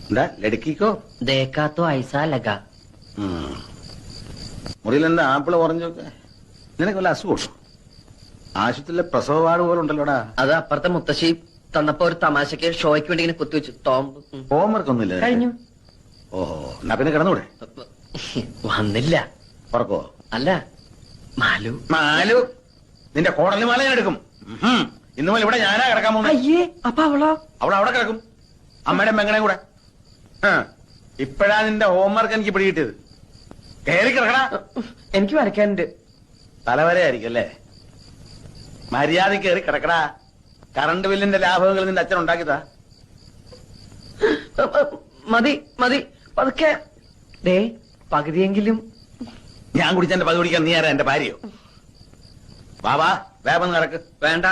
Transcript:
എന്താ ലടുക്കിക്കോ? देखा तो ऐसा लगा. മുറിയിൽ എന്താ ആപ്പിള് ഓറഞ്ചൊക്കെ? നിനക്ക് വല്ല അസുഖം? ആശുപത്രിയിലെ പ്രസവ വാർഡ് പോലെ ഉണ്ടല്ലോടാ. അത് അപ്പുറത്തെ മുത്തശ്ശി തന്നപ്പോ ഒരു തമാശക്ക് ഷോയ്ക്ക് വേണ്ടി ഇങ്ങനെ കുത്തിവെച്ചു. ടോംബ് ഹോംവർക്ക് ഒന്നുമില്ല നിനക്ക്? കഴിഞ്ഞു. ഓഹോ, എന്നാ പിന്നെ കിടന്നൂടെ? വന്നില്ല. ഉറക്കോ? അല്ല, മാലു. മാലു നിന്റെ കോടലി മാല ഞാൻ എടുക്കും. ഇന്നു മുതൽ ഇവിടെ ഞാനാ കിടക്കാൻ പോകുന്നത്. അയ്യേ, അപ്പൊ അവളോ? അവൾ അവിടെ കിടക്കും, അമ്മയുടെ മെങ്ങണേ കൂടെ. ഇപ്പഴാ നിന്റെ ഹോംവർക്ക് എനിക്ക് പിടികിട്ടിയത്. കയറി കിടക്കണ. എനിക്ക് വരയ്ക്കാനുണ്ട്. തലവരെയായിരിക്കും അല്ലേ? മര്യാദ കയറി കിടക്കടാ. കറണ്ട് ബില്ലിന്റെ ലാഭങ്ങൾ നിന്റെ അച്ഛൻ ഉണ്ടാക്കിയതാ. മതി മതി, പതുക്കെ. ദേ, പകുതിയെങ്കിലും. ഞാൻ കുടിച്ചെന്റെ പകുതി കുടിക്കാൻ നീ ആരാ? എന്റെ ഭാര്യയോ? ബാബാ വേഗം കിടക്ക്. വേണ്ട.